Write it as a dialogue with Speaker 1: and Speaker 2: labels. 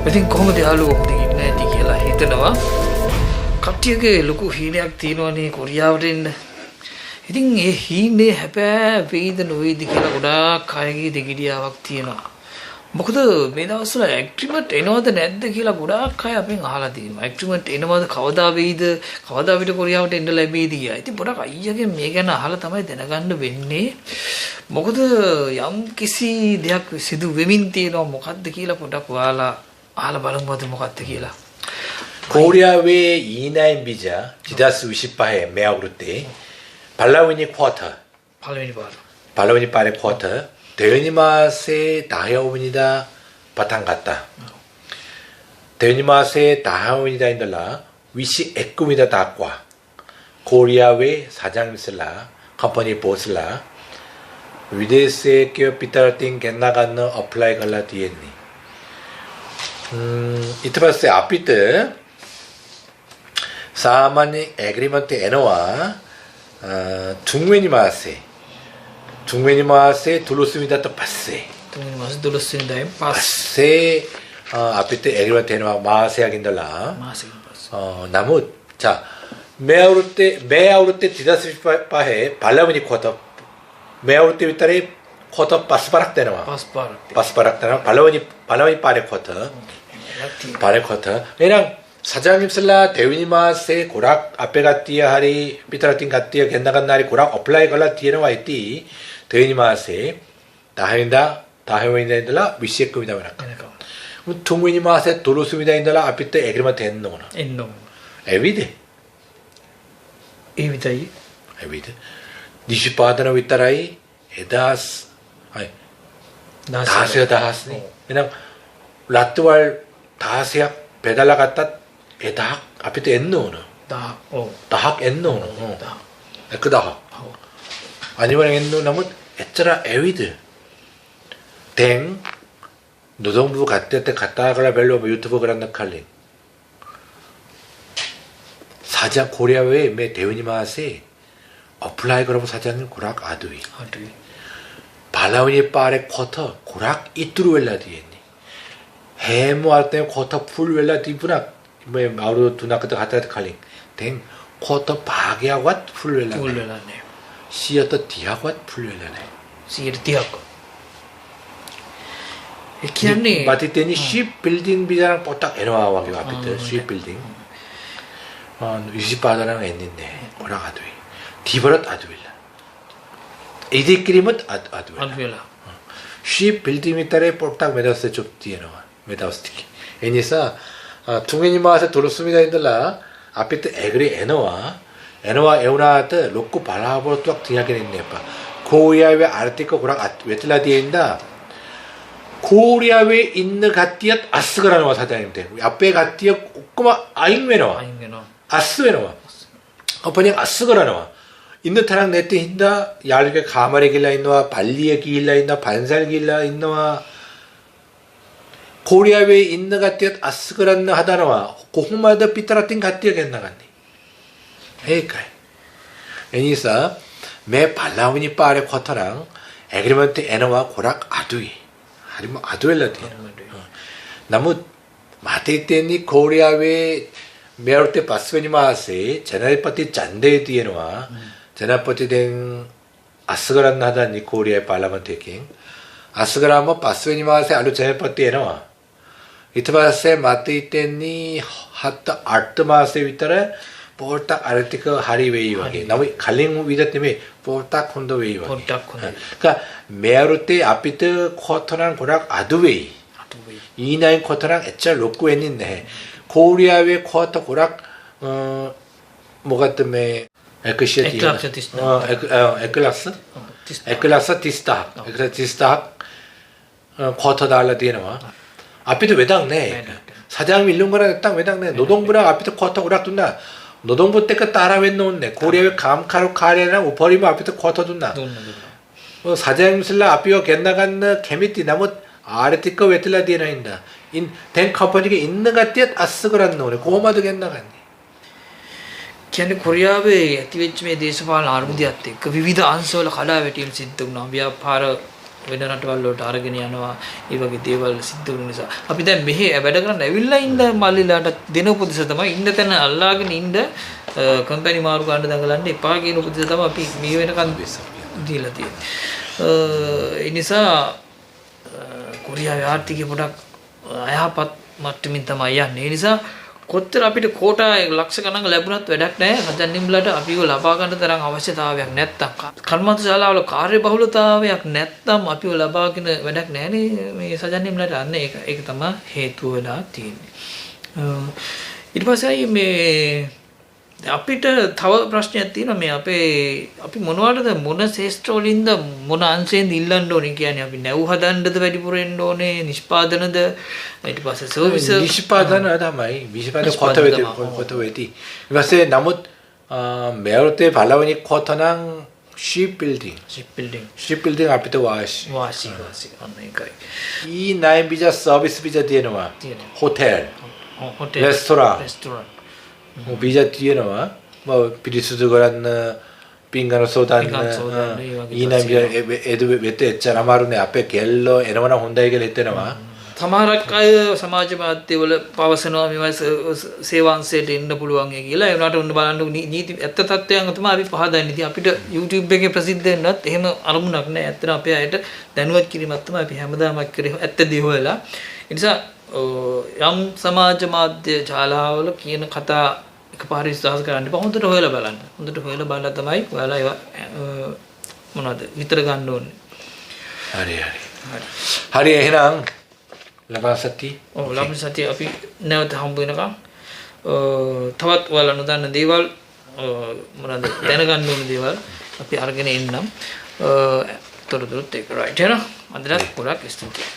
Speaker 1: ඉතින් කොහොමද යාළුවෝ හොඳින් ඉන්නේ නැති කියලා හිතනවා. කට්ටියගේ ලොකු හීනයක් තියෙනවනේ කොරියාවට එන්න. ඉතින් ඒ හීනේ හැබැයි වේද නොවේද කියලා ගොඩාක් අයගේ දෙගිඩියාවක් තියෙනවා. මොකද මේ දවස්වල ඇග්‍රීමන්ට් එනවද නැද්ද කියලා ගොඩාක් අය අපෙන් අහලා තියෙනවා. ඇග්‍රීමන්ට් එනවද කවදා වෙයිද? කවදා විතර කොරියාවට එන්න ලැබෙයිද කියලා. ඉතින් පොඩක් අයියාගෙන් මේ ගැන අහලා තමයි දැනගන්න වෙන්නේ. මොකද යම් කිසි දෙයක් සිදු වෙමින් තියෙනවා මොකද්ද කියලා පොඩක් ඔයාලා අහලා බලමුද මොකද්ද කියලා.
Speaker 2: 코리아의 E9 비자 지다스 25회 매아우르 때 발라위니 쿼터 발라위니 파레 쿼터 대연이마세 다해오브니다 바탕갔다 대연이마세 다해오브니다 인들라 위시 에꾸미다 다과 코리아의 사장미슬라 컴퍼니 보슬라 위데스에 끼어 삐따라띵 겟나갔는 어플라이 갈라 디엔니 이트바스 앞비트 사마니 에그리먼트 에너와 중메니마세 둘로스미다 또 파세
Speaker 1: 중메니마세 둘로스미다
Speaker 2: 파세 앞비트 에그리먼트 에너와 마세야긴달라 나무 자 메아우르테 디다스 파해 발라미니 쿼터 메아우르테 위타레 쿼터 파스바락 되나와 파스바락 되나 발라미니 파레 쿼터 파레 쿼터 얘랑 사장님 슬라 대위니마세 고락 앞에 갔디야 하리 삐따라띵 갔디야 겐나간 날이 고락 어플라이 걸라 뒤에는 와있디 대위니마세 다해위인다인들라 위시에급이다 말할까 통위니마세 도로스미다인들라 앞에 때 에그리마 됐노나 에비데
Speaker 1: 에비다이
Speaker 2: 에비데 니시파다나 위따라이 에다스 아니 다스니 그냥 라트왈 다스야 배달라 갔다 에다학 앞에 때 엔노는 다학 엔노는 에크다학 아니면 엔노 나면 에쩌라 에위드 댕 노동부 갔을 때 갔다 가라 별로 유튜브 그란다 칼린 사장 코리아에 매 대원이마세 어플라이 그러면 사장님 고락 아두이 발라우니 빠레 쿼터 고락 이뚜루웰라 디엔니 해모할 때 쿼터 풀웰라 디브나 뭐 마우로 두나크도 갔다 칼링 댕 쿼터 바게하고 풀웰라네 시어터 디하고 풀웰라네
Speaker 1: 시어터 디하고 이렇게
Speaker 2: 마티 때니 쉽 빌딩 비자랑 뽀딱 에너와와기 앞에 쉽 빌딩 20바다랑 했는데 고락 아두이 디버릇 아두윌라 이들끼리면 아두윌라 쉽 빌딩 밑에 뽀딱 메다스 좀 뒤에너와 메다스티키 애니사 퉁에니마세 도로스미다 인들라 앞에 때 에그리 에너와 에우나한테 로코 발라보로 뚜악 뒤하게 했네빠 코리아의 아르티커 고락 웨틀라디에인다 코리아에 있는 가띠앗 아스그라노와 사장님들 앞에 가띠앗 꼬마 아잉메노와 아스메노와 그냥 아스그라노와 있는 타랑 내때 hinda 얄게 가마레 길라 있노와 발리에 길라 있나 반살 길라 있노와 코리아에 있는 가띠앗 아스그라노 하다노와 고구마다 삐따라띵 가띠앗 겠나갔니 헤이까이 애니사 매 발라우니 빠레 쿼터랑 에그리먼트 에너와 고락 아두이 하리모 아두엘라디 나무 마테테니 코리아에 메르테 파스베니마세 제나리파티 잔데 디에노와 제나파티 된 아스그란 하다니 코리아의 발라먼테킹 아스그라모 파스베니마세 알루 제나파티 에노와 이트바세 마테테니 하타 아르트마세 위타레 폴딱 아르티크 하리웨이와게 나무 갈링 위다 때문에 폴딱 콘도 웨이와게 그러니까 메아르테 아피트 쿼터랑 고락 아두웨이 E9 쿼터랑 에짤 로쿠 했는데 코리아의 쿼터 고락 뭐가 때문에 에크시티 에클락스 티스타 쿼터 달라 되නවා 아피트 외당네 사장님 일른 거랑 딱 외당네 노동부랑 아피트 쿼터 고락 둔다 노동부 때가 따라웬 놓네 고려의 감카로 카레랑 우퍼리마 앞에서 쿼터 둔나 사장님 슬라 앞이어 겟나갔나 개미띠 나무 아르티커 웨틀라 디에나인다 된 컴퍼니가 있는 같디앗 아스그란 노네 고마도 겟나갔니
Speaker 1: කියන්නේ කොරියාවේ ඇතිවෙච්ච මේ දේශපාලන අර්බුදයත් එක්ක විවිධ අංශවල කඩාවැටීම් සිද්ධ වුණා ව්‍යාපාර වෙන රටවල් වලට අරගෙන යනවා. ඒ වගේ දේවල් සිද්ධ වෙන නිසා අපි දැන් මෙහි වැඩ කරන්න ඇවිල්ලා ඉන්න මල්ලිලාට දෙන උපදෙස තමයි ඉන්න තැන අල්ලාගෙන ඉන්න කම්පැනි මාරු ගන්න දඟලන්න එපා කියන උපදෙස තමයි අපි මේ වෙනකන් දීලා තියෙන්නේ. ඒ නිසා කොරියාවේ ආර්ථිකය පොඩක් අයහපත් මට්ටමින් තමයි යන්නේ. ඒ නිසා කොච්චර අපිට කෝටා ලක්ෂ ගණන් ලැබුණත් වැඩක් නැහැ. සජන්නිම්ලට අපිව ලබා ගන්න තරම් අවශ්‍යතාවයක් නැත්තම් කර්මාන්ත ශාලාවල කාර්යබහුලතාවයක් නැත්තම් අපිව ලබාගෙන වැඩක් නැහැනේ මේ සජන්නිම්ලට. අන්න ඒක තමයි හේතුව වෙලා තියෙන්නේ. ඊට පස්සේ මේ අපිට තව ප්‍රශ්නයක් තියෙනවා මේ අපි මොනවටද මොන ශේෂ්ත්‍ර වලින්ද මොන අංශයෙන්ද ඉල්ලන්න ඕනේ කියන්නේ අපි නැව් හදන්නද වැඩිපුර එන්න ඕනේ නිෂ්පාදනද ඊට පස්සේ සර්විස්
Speaker 2: නිෂ්පාදන තමයි නිෂ්පාදන කොට වෙති ඊපස්සේ නමුත් මෙවරතේ පළවෙනි කොට නම් ship building අපිට වාසි
Speaker 1: අන්න ඒකයි
Speaker 2: ඊ නයි බිජා සර්විස් බිජා තියෙනවා හොටෙල් රෙස්ටොරන්ට් බීජ තියෙනවා පිරිසුදු කරන්න පිංගන සෝදන්න ඊනම් එද වෙත එච්චර අමාරුනේ අපේ කෙල්ලෝ එනවනම් හොඳයි කියලා හිතෙනවා.
Speaker 1: සමහරක් අය සමාජ මාධ්‍යවල පවසනවා මේවා සේවාංශයට එන්න පුළුවන් කියලා. ඒ වුණාට ඔන්න බලන්න නීති ඇත්ත තත්ත්වයන් තමයි අපි පහදන්නේ. ඉතින් අපිට YouTube එකේ ප්‍රසිද්ධ වෙන්නත් එහෙම අරමුණක් නැහැ. ඇත්තට අපේ අයට දැනුවත් කිරීමක් තමයි අපි හැමදාම කරේ ඇත්ත දේ හොයලා. ඒ නිසා යම් සමාජ මාධ්‍ය ශාලාවල කියන කතා එකපාරට විශ්වාස කරන්න එපා. හොඳට හොයලා බලන්න. හොඳට හොයලා බලලා තමයි ඔයාලා ඒවා මොනවද විතර ගන්න ඕනේ.
Speaker 2: හරි එහෙනම් ලබන සතිය
Speaker 1: අපි නැවත හම්බ වෙනකම් තවත් ඔයාලා නොදන්න දේවල් මොනවද දැනගන්න ඕන දේවල් අපි අරගෙන එන්නම්. තොරතුරුත් ඒක රයිට් එහෙනම් අදට ගොඩක් ස්තුතියි.